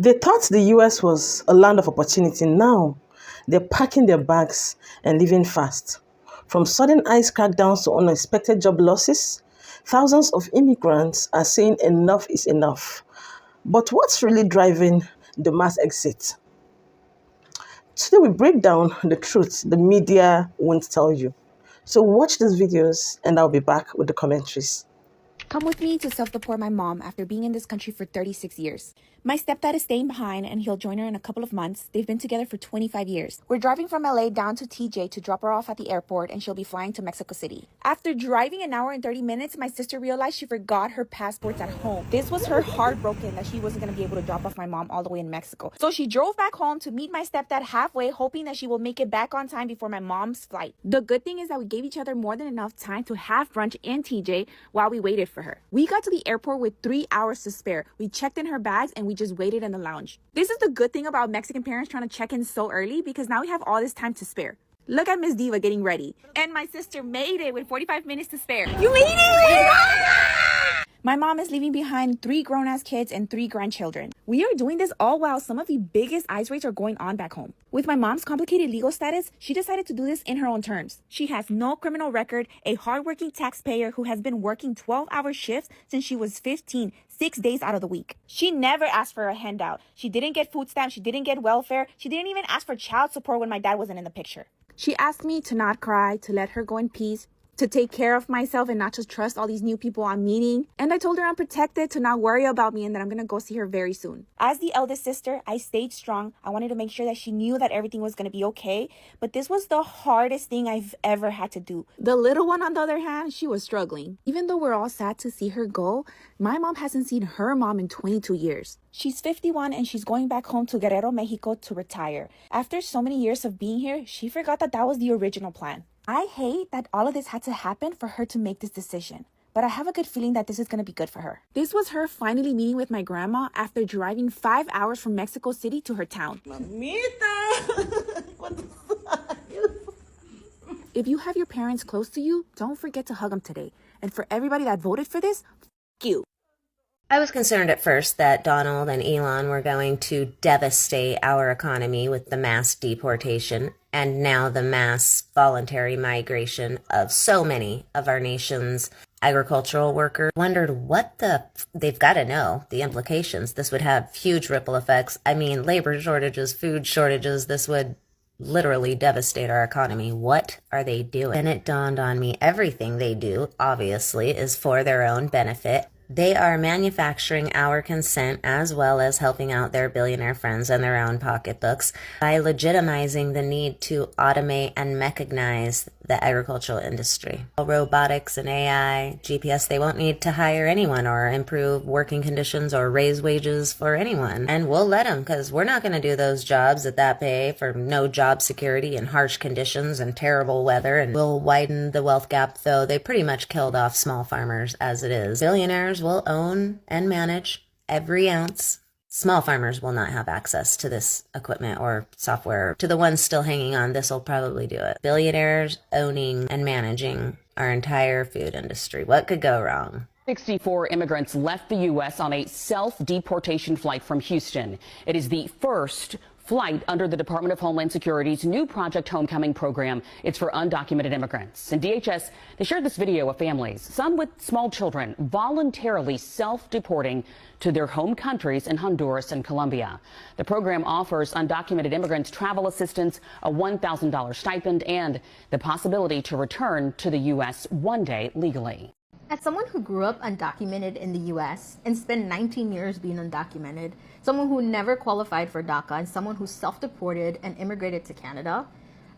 They thought the US was a land of opportunity. Now, they're packing their bags and leaving fast. From sudden ICE crackdowns to unexpected job losses, thousands of immigrants are saying enough is enough. But what's really driving the mass exit? Today we break down the truth the media won't tell you. So watch these videos and I'll be back with the commentaries. Come with me to self-deport my mom after being in this country for 36 years. My stepdad is staying behind and he'll join her in a couple of months. They've been together for 25 years. We're driving from LA down to TJ to drop her off at the airport and she'll be flying to Mexico City. After driving an hour and 30 minutes, my sister realized she forgot her passports at home. This was her heartbroken that she wasn't going to be able to drop off my mom all the way in Mexico. So she drove back home to meet my stepdad halfway, hoping that she will make it back on time before my mom's flight. The good thing is that we gave each other more than enough time to have brunch in TJ while we waited for her. We got to the airport with 3 hours to spare. We checked in her bags and we just waited in the lounge. This is the good thing about Mexican parents trying to check in so early, because now we have all this time to spare. Look at Miss Diva getting ready. And my sister made it with 45 minutes to spare. You made it! My mom is leaving behind 3 grown-ass kids and 3 grandchildren. We are doing this all while some of the biggest ICE raids are going on back home. With my mom's complicated legal status, she decided to do this in her own terms. She has no criminal record, a hardworking taxpayer who has been working 12-hour shifts since she was 15, 6 days out of the week. She never asked for a handout. She didn't get food stamps. She didn't get welfare. She didn't even ask for child support when my dad wasn't in the picture. She asked me to not cry, to let her go in peace, to take care of myself and not just trust all these new people I'm meeting. And I told her I'm protected, to not worry about me, and that I'm gonna go see her very soon. As the eldest sister, I stayed strong. I wanted to make sure that she knew that everything was gonna be okay, but this was the hardest thing I've ever had to do. The little one, on the other hand, she was struggling. Even though we're all sad to see her go, my mom hasn't seen her mom in 22 years. She's 51 and she's going back home to Guerrero, Mexico to retire. After so many years of being here, she forgot that that was the original plan. I hate that all of this had to happen for her to make this decision, but I have a good feeling that this is going to be good for her. This was her finally meeting with my grandma after driving 5 hours from Mexico City to her town. Mamita! If you have your parents close to you, don't forget to hug them today. And for everybody that voted for this, f*** you. I was concerned at first that Donald and Elon were going to devastate our economy with the mass deportation and now the mass voluntary migration of so many of our nation's agricultural workers. Wondered they've got to know the implications. This would have huge ripple effects. I mean, labor shortages, food shortages, this would literally devastate our economy. What are they doing? And it dawned on me, everything they do, obviously, is for their own benefit. They are manufacturing our consent as well as helping out their billionaire friends and their own pocketbooks by legitimizing the need to automate and mechanize the agricultural industry. Robotics and AI, GPS, they won't need to hire anyone or improve working conditions or raise wages for anyone. And we'll let them, because we're not going to do those jobs at that pay for no job security and harsh conditions and terrible weather. And we'll widen the wealth gap, though they pretty much killed off small farmers as it is. Billionaires will own and manage every ounce. Small farmers will not have access to this equipment or software. To the ones still hanging on, this will probably do it. Billionaires owning and managing our entire food industry. What could go wrong? 64 immigrants left the U.S. on a self-deportation flight from Houston. It is the first flight under the Department of Homeland Security's new Project Homecoming program. It's for undocumented immigrants. And DHS, they shared this video of families, some with small children, voluntarily self-deporting to their home countries in Honduras and Colombia. The program offers undocumented immigrants travel assistance, a $1,000 stipend, and the possibility to return to the U.S. one day legally. As someone who grew up undocumented in the U.S. and spent 19 years being undocumented, someone who never qualified for DACA, and someone who self-deported and immigrated to Canada,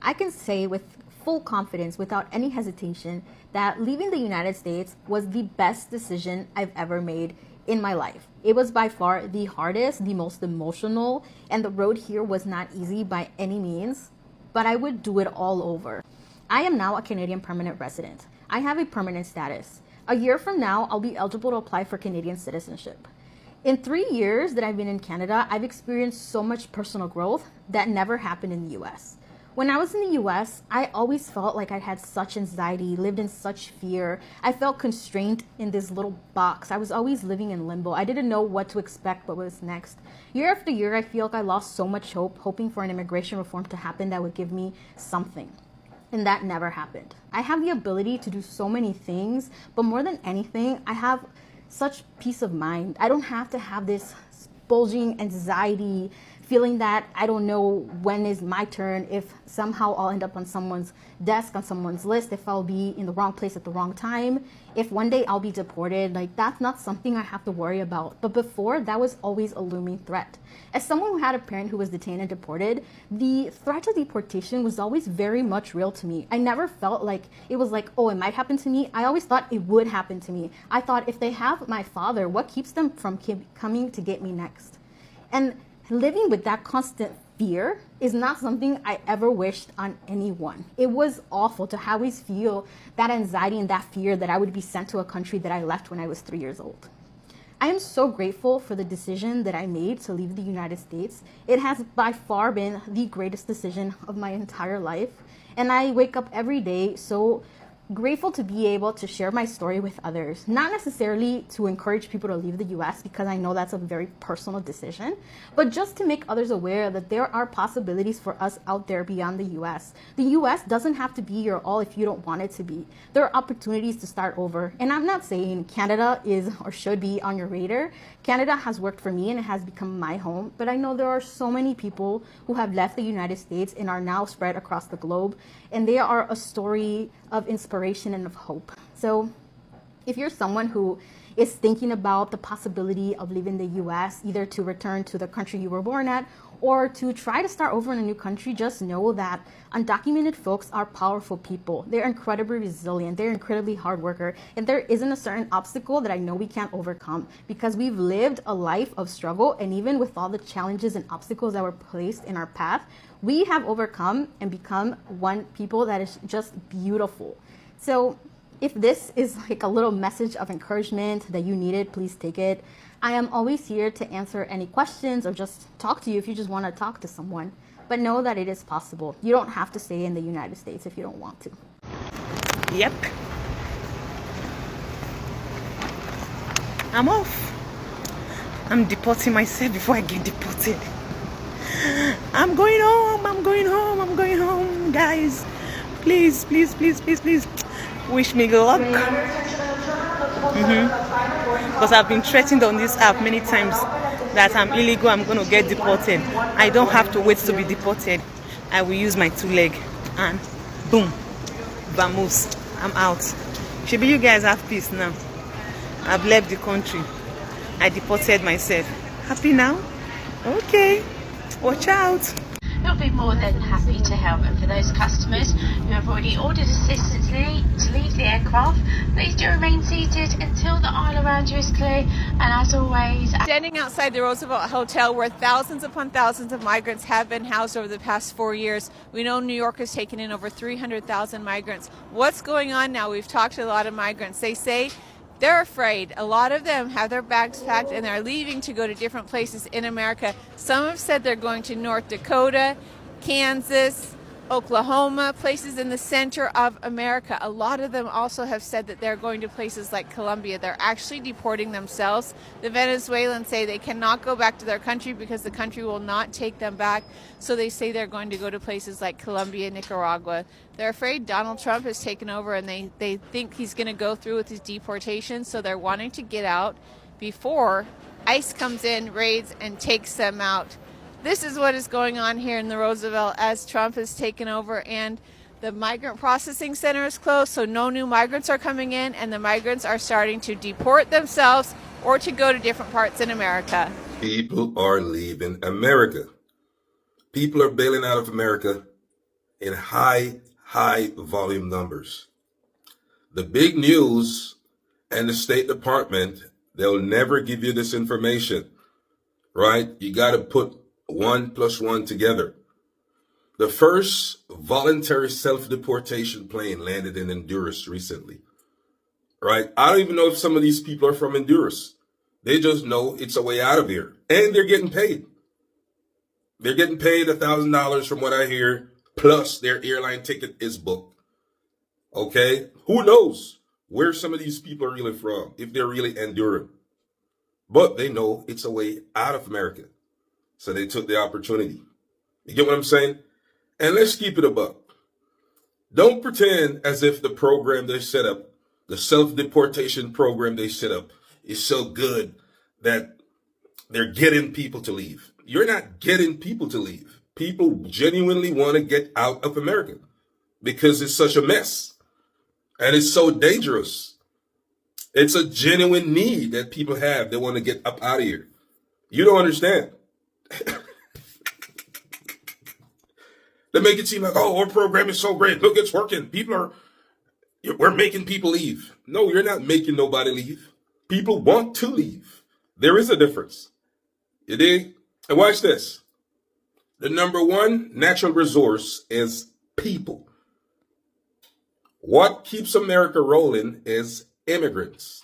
I can say with full confidence, without any hesitation, that leaving the United States was the best decision I've ever made in my life. It was by far the hardest, the most emotional, and the road here was not easy by any means, but I would do it all over. I am now a Canadian permanent resident. I have a permanent status. A year from now, I'll be eligible to apply for Canadian citizenship. In 3 years that I've been in Canada, I've experienced so much personal growth that never happened in the US. When I was in the US, I always felt like I had such anxiety, lived in such fear. I felt constrained in this little box. I was always living in limbo. I didn't know what to expect, what was next. Year after year, I feel like I lost so much hope, hoping for an immigration reform to happen that would give me something. And that never happened. I have the ability to do so many things, but more than anything, I have such peace of mind. I don't have to have this bulging anxiety, feeling that I don't know when is my turn, if somehow I'll end up on someone's desk, on someone's list, if I'll be in the wrong place at the wrong time, if one day I'll be deported. Like, that's not something I have to worry about. But before, that was always a looming threat. As someone who had a parent who was detained and deported, the threat of deportation was always very much real to me. I never felt like it was like, oh, it might happen to me. I always thought it would happen to me. I thought, if they have my father, what keeps them from coming to get me next? And living with that constant fear is not something I ever wished on anyone. It was awful to always feel that anxiety and that fear that I would be sent to a country that I left when I was 3 years old. I am so grateful for the decision that I made to leave the United States. It has by far been the greatest decision of my entire life. And I wake up every day so grateful to be able to share my story with others, not necessarily to encourage people to leave the US, because I know that's a very personal decision, but just to make others aware that there are possibilities for us out there beyond the US. The US doesn't have to be your all if you don't want it to be. There are opportunities to start over. And I'm not saying Canada is or should be on your radar. Canada has worked for me and it has become my home, but I know there are so many people who have left the United States and are now spread across the globe, and they are a story of inspiration and of hope. So if you're someone who is thinking about the possibility of leaving the US, either to return to the country you were born at or to try to start over in a new country, just know that undocumented folks are powerful people. They're incredibly resilient. They're incredibly hard worker. And there isn't a certain obstacle that I know we can't overcome, because we've lived a life of struggle. And even with all the challenges and obstacles that were placed in our path, we have overcome and become one people that is just beautiful. So if this is like a little message of encouragement that you needed, please take it. I am always here to answer any questions or just talk to you if you just want to talk to someone. But know that it is possible. You don't have to stay in the United States if you don't want to. Yep. I'm off. I'm deporting myself before I get deported. I'm going home. I'm going home. I'm going home, guys. Please, please, please, please, please. Wish me good luck. Because I've been threatened on this app many times that I'm illegal, I'm going to get deported. I don't have to wait to be deported. I will use my 2 legs and boom, vamos, I'm out. Should be you guys have peace now. I've left the country. I deported myself. Happy now? Okay, watch out. We'll be more than happy to help, and for those customers who have already ordered assistance to leave the aircraft, please do remain seated until the aisle around you is clear. And as always, Standing outside the Roosevelt Hotel, where thousands upon thousands of migrants have been housed over the past 4 years. We know New York has taken in over 300,000 migrants. What's going on now? We've talked to a lot of migrants. They say they're afraid. A lot of them have their bags packed and they're leaving to go to different places in America. Some have said they're going to North Dakota, Kansas, Oklahoma, places in the center of America. A lot of them also have said that they're going to places like Colombia. They're actually deporting themselves. The Venezuelans say they cannot go back to their country because the country will not take them back. So they say they're going to go to places like Colombia, Nicaragua. They're afraid Donald Trump has taken over and they think he's going to go through with his deportation. So they're wanting to get out before ICE comes in, raids, and takes them out. This is what is going on here in the Roosevelt as Trump has taken over, and the migrant processing center is closed, so no new migrants are coming in, and the migrants are starting to deport themselves or to go to different parts in America. People are leaving America. People are bailing out of America in high volume numbers. The big news and the State Department, they'll never give you this information, right? You got to put 1 + 1 together. The first voluntary self-deportation plane landed in Honduras recently, right? I don't even know if some of these people are from Honduras. They just know it's a way out of here, and they're getting paid. They're getting paid $1,000 from what I hear plus their airline ticket is booked. Okay? Who knows where some of these people are really from, if they're really enduring. But they know it's a way out of America. So they took the opportunity. You get what I'm saying? And let's keep it a buck. Don't pretend as if the program they set up, the self-deportation program they set up, is so good that they're getting people to leave. You're not getting people to leave. People genuinely want to get out of America because it's such a mess and it's so dangerous. It's a genuine need that people have. They want to get up out of here. You don't understand. They make it seem like, oh, our program is so great. Look, it's working. We're making people leave. No, you're not making nobody leave. People want to leave. There is a difference. You dig? And watch this. The number one natural resource is people. What keeps America rolling is immigrants.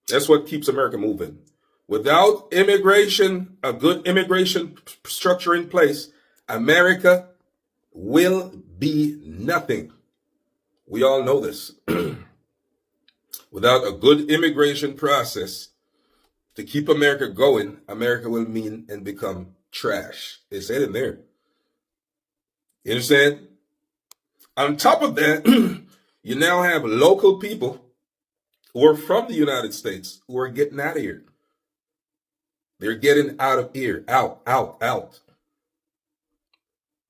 That's what keeps America moving. Without immigration, a good immigration structure in place, America will be nothing. We all know this. Without a good immigration process to keep America going, America will mean and become trash. They said it there. You understand? On top of that, you now have local people who are from the United States who are getting out of here. They're getting out of here, out.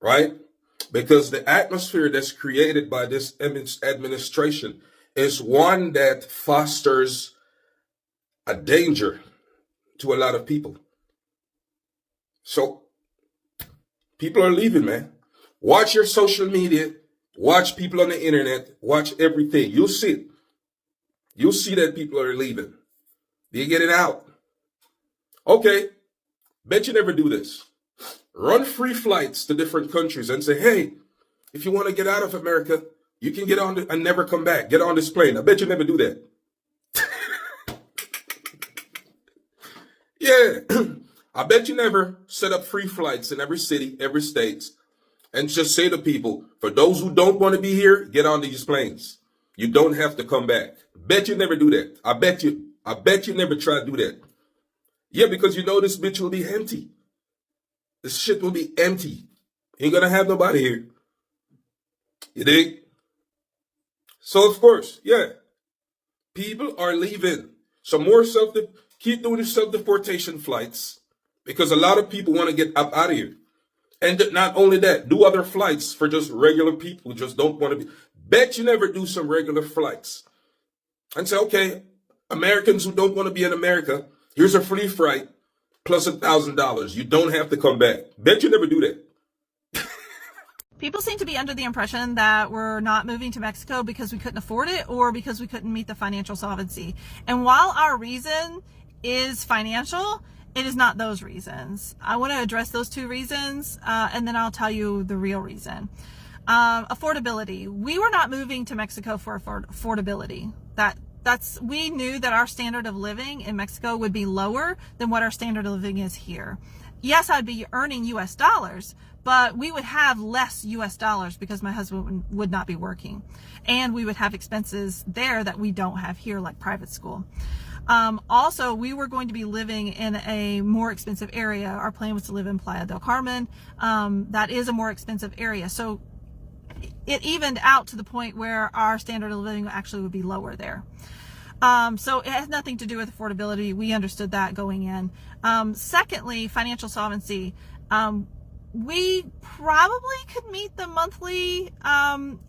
Right? Because the atmosphere that's created by this administration is one that fosters a danger to a lot of people. So people are leaving, man. Watch your social media. Watch people on the internet. Watch everything. You'll see it. You'll see that people are leaving. They're getting out. Okay. Bet you never do this. Run free flights to different countries and say, hey, if you want to get out of America, you can get on and never come back. Get on this plane. I bet you never do that. Yeah. I bet you never set up free flights in every city, every state, and just say to people, for those who don't want to be here, get on these planes. You don't have to come back. Bet you never do that. I bet you never try to do that. Yeah, because you know this bitch will be empty. This shit will be empty. Ain't gonna have nobody here. You dig? So of course, yeah, people are leaving. So keep doing the self-deportation flights because a lot of people want to get up out of here. And not only that, do other flights for just regular people who just don't want to be. Bet you never do some regular flights and say, okay, Americans who don't want to be in America, here's a free flight plus $1,000. You don't have to come back. Bet you never do that. People seem to be under the impression that we're not moving to Mexico because we couldn't afford it or because we couldn't meet the financial solvency. And while our reason is financial, it is not those reasons. I want to address those two reasons, and then I'll tell you the real reason. Affordability. We were not moving to Mexico for affordability. We knew that our standard of living in Mexico would be lower than what our standard of living is here. Yes, I'd be earning US dollars, but we would have less US dollars because my husband would not be working. And we would have expenses there that we don't have here, like private school. Also, we were going to be living in a more expensive area. Our plan was to live in Playa del Carmen. That is a more expensive area. So it evened out to the point where our standard of living actually would be lower there. So it has nothing to do with affordability. We understood that going in. Secondly, financial solvency. We probably could meet the monthly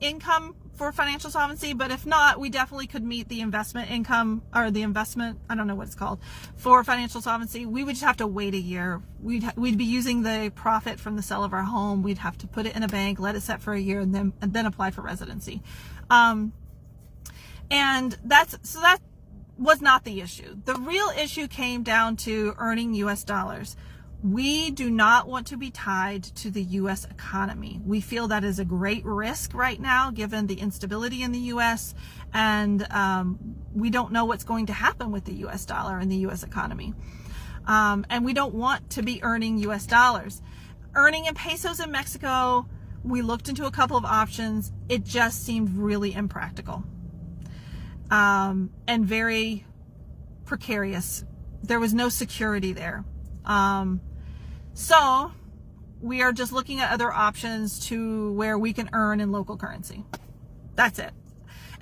income for financial solvency, but if not, we definitely could meet the investment income or the investment, I don't know what it's called, for financial solvency. We would just have to wait a year. We'd be using the profit from the sale of our home. We'd have to put it in a bank, let it set for a year, and then apply for residency. And that was not the issue. The real issue came down to earning US dollars. We do not want to be tied to the U.S. economy. We feel that is a great risk right now, given the instability in the U.S. And we don't know what's going to happen with the U.S. dollar and the U.S. economy. And we don't want to be earning U.S. dollars. Earning in pesos in Mexico We looked into a couple of options. It just seemed really impractical, and very precarious. There was no security there. So we are just looking at other options to where we can earn in local currency. That's it.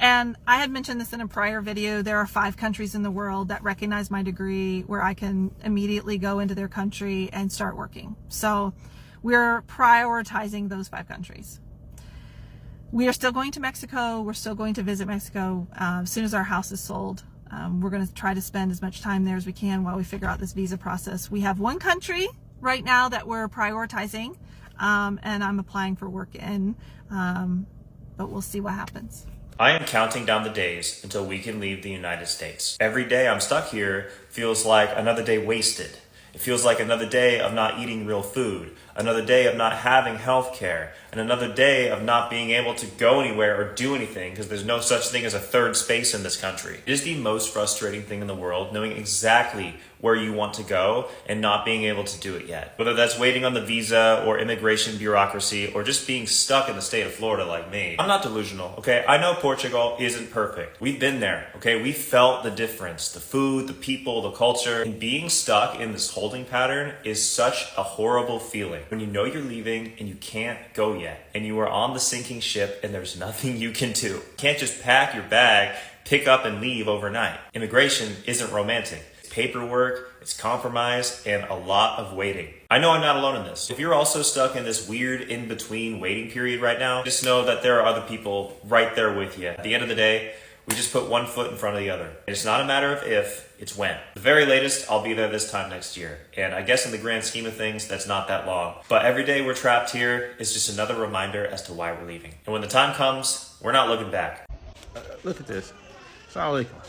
And I had mentioned this in a prior video. There are 5 countries in the world that recognize my degree where I can immediately go into their country and start working. So we're prioritizing those 5 countries. We are still going to Mexico. We're still going to visit Mexico as soon as our house is sold. We're going to try to spend as much time there as we can while we figure out this visa process. We have one country right now that we're prioritizing, and I'm applying for work in, but we'll see what happens. I am counting down the days until we can leave the United States. Every day I'm stuck here feels like another day wasted. It feels like another day of not eating real food, another day of not having health care, and another day of not being able to go anywhere or do anything because there's no such thing as a third space in this country. It is the most frustrating thing in the world, knowing exactly where you want to go and not being able to do it yet. Whether that's waiting on the visa or immigration bureaucracy or just being stuck in the state of Florida like me. I'm not delusional, okay? I know Portugal isn't perfect. We've been there, okay? We felt the difference, the food, the people, the culture. And being stuck in this holding pattern is such a horrible feeling. When you know you're leaving and you can't go yet, and you are on the sinking ship and there's nothing you can do. You can't just pack your bag, pick up and leave overnight. Immigration isn't romantic. Paperwork, it's compromise, and a lot of waiting. I know I'm not alone in this. If you're also stuck in this weird in-between waiting period right now, just know that there are other people right there with you. At the end of the day, we just put one foot in front of the other. And it's not a matter of if, it's when. The very latest, I'll be there this time next year. And I guess in the grand scheme of things, that's not that long. But every day we're trapped here is just another reminder as to why we're leaving. And when the time comes, we're not looking back. Look at this. Assalamu alaikum.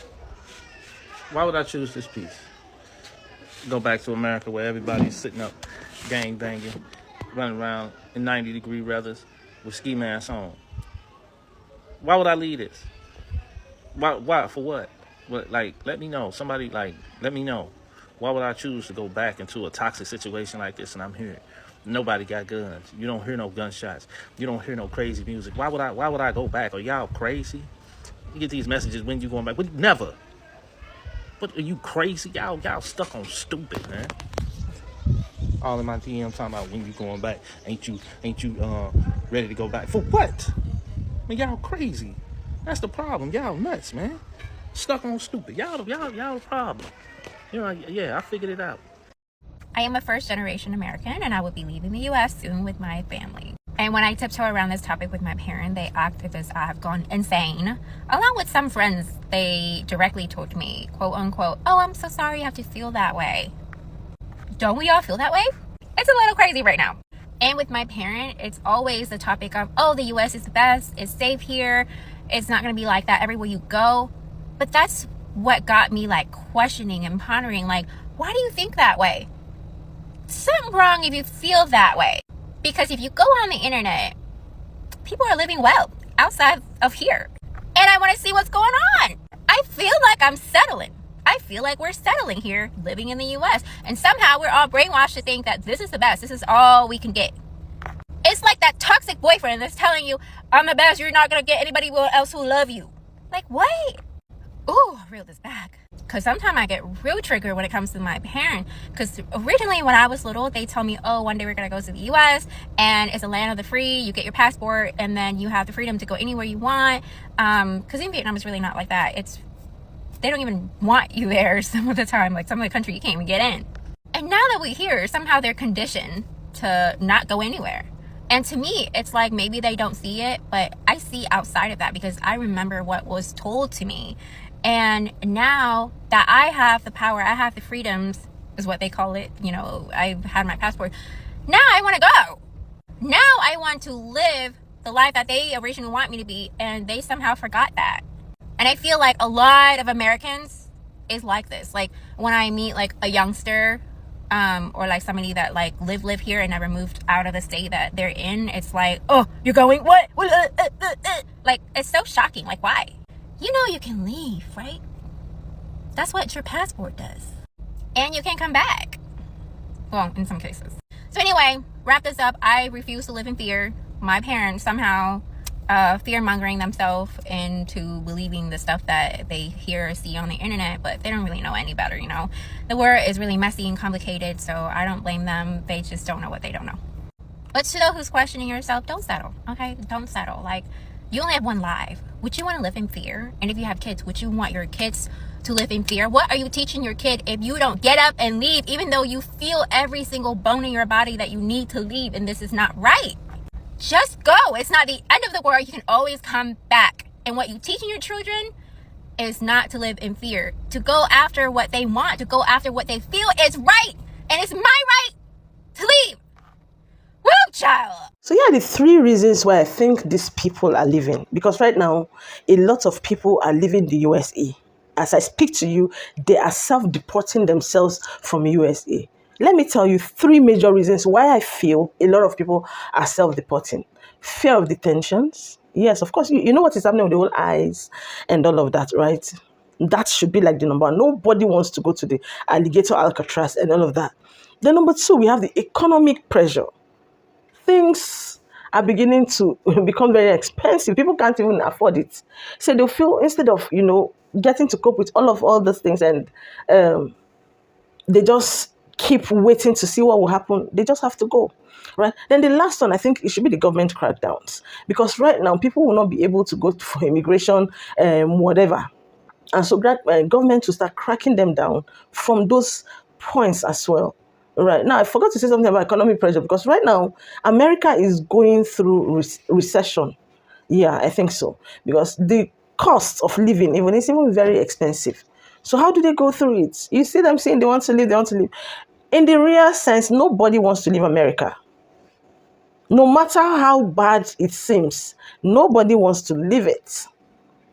Why would I choose this piece? Go back to America where everybody's sitting up, gang banging, running around in 90-degree weathers with ski masks on. Why would I leave this? Why? For what? What? Like, let me know. Somebody, like, let me know. Why would I choose to go back into a toxic situation like this? And I'm here. Nobody got guns. You don't hear no gunshots. You don't hear no crazy music. Why would I go back? Are y'all crazy? You get these messages when you going back. But never. What, are you crazy? Y'all stuck on stupid, man. All in my DM talking about when you going back. Ain't you ready to go back? For what? Man, y'all crazy. That's the problem. Y'all nuts, man. Stuck on stupid. Y'all the problem. You know, yeah, I figured it out. I am a first-generation American, and I will be leaving the U.S. soon with my family. And when I tiptoe around this topic with my parents, they act as if I have gone insane. Along with some friends, they directly told me, quote unquote, "Oh, I'm so sorry you have to feel that way." Don't we all feel that way? It's a little crazy right now. And with my parent, it's always the topic of, oh, the U.S. is the best, it's safe here, it's not going to be like that everywhere you go. But that's what got me like questioning and pondering, like, why do you think that way? Something wrong if you feel that way. Because if you go on the internet, people are living well outside of here. And I want to see what's going on. I feel like I'm settling. I feel like we're settling here, living in the U.S. And somehow we're all brainwashed to think that this is the best. This is all we can get. It's like that toxic boyfriend that's telling you, I'm the best. You're not going to get anybody else who love you. Like, what? Ooh, I reeled this back. Because sometimes I get real triggered when it comes to my parents. Because originally when I was little, they told me, oh, one day we're going to go to the U.S. and it's a land of the free. You get your passport and then you have the freedom to go anywhere you want. Because in Vietnam, it's really not like that. They don't even want you there some of the time. Like some of the country, you can't even get in. And now that we're here, somehow they're conditioned to not go anywhere. And to me, it's like maybe they don't see it, but I see outside of that because I remember what was told to me. And now that I have the power, I have the freedoms, is what they call it. You know, I've had my passport. Now I want to go. Now I want to live the life that they originally want me to be. And they somehow forgot that. And I feel like a lot of Americans is like this. Like when I meet like a youngster or like somebody that like live here and never moved out of the state that they're in, it's like, oh, you're going what? Like it's so shocking. Like why? You know you can leave, right? That's what your passport does. And you can come back. Well, in some cases. So anyway, wrap this up. I refuse to live in fear. my parents somehow fear-mongering themselves into believing the stuff that they hear or see on the internet, but they don't really know any better, you know. The world is really messy and complicated, so I don't blame them. They just don't know what they don't know. But to those who's questioning yourself, don't settle, okay? Don't settle. Like, you only have one life. Would you want to live in fear? And if you have kids, would you want your kids to live in fear? What are you teaching your kid if you don't get up and leave, even though you feel every single bone in your body that you need to leave and this is not right? Just go. It's not the end of the world. You can always come back. And what you teaching your children is not to live in fear, to go after what they want, to go after what they feel is right. And it's my right to leave. Woo, child. So here are the 3 reasons why I think these people are leaving. Because right now, a lot of people are leaving the USA. As I speak to you, they are self-deporting themselves from USA. Let me tell you 3 major reasons why I feel a lot of people are self-deporting. Fear of detentions. Yes, of course, you know what is happening with the whole ICE and all of that, right? That should be like the number 1. Nobody wants to go to the alligator Alcatraz and all of that. Then number 2, we have the economic pressure. Things are beginning to become very expensive. People can't even afford it. So they'll feel, instead of, getting to cope with all those things, and they just keep waiting to see what will happen. They just have to go, right? Then the last one, I think it should be the government crackdowns. Because right now, people will not be able to go for immigration, whatever. And so government will start cracking them down from those points as well. Right now, I forgot to say something about economic pressure, because right now, America is going through recession. Yeah, I think so. Because the cost of living is even very expensive. So how do they go through it? You see them saying they want to leave. In the real sense, nobody wants to leave America. No matter how bad it seems, nobody wants to leave it.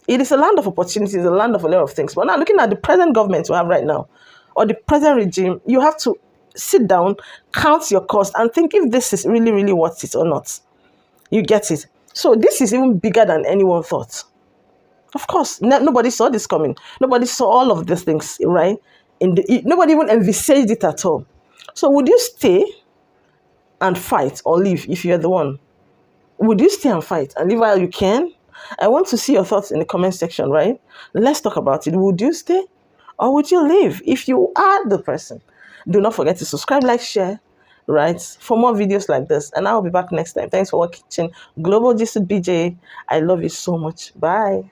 It is a land of opportunities, a land of a lot of things. But now, looking at the present government we have right now, or the present regime, you have to sit down, count your cost, and think if this is really, really worth it or not. You get it? So this is even bigger than anyone thought. Of course, nobody saw this coming. Nobody saw all of these things, right? Nobody even envisaged it at all. So would you stay and fight or leave if you're the one? Would you stay and fight and leave while you can? I want to see your thoughts in the comment section, right? Let's talk about it. Would you stay or would you leave if you are the person? Do not forget to subscribe, like, share, right? For more videos like this. And I'll be back next time. Thanks for watching Global Gist with Beejay. I love you so much. Bye.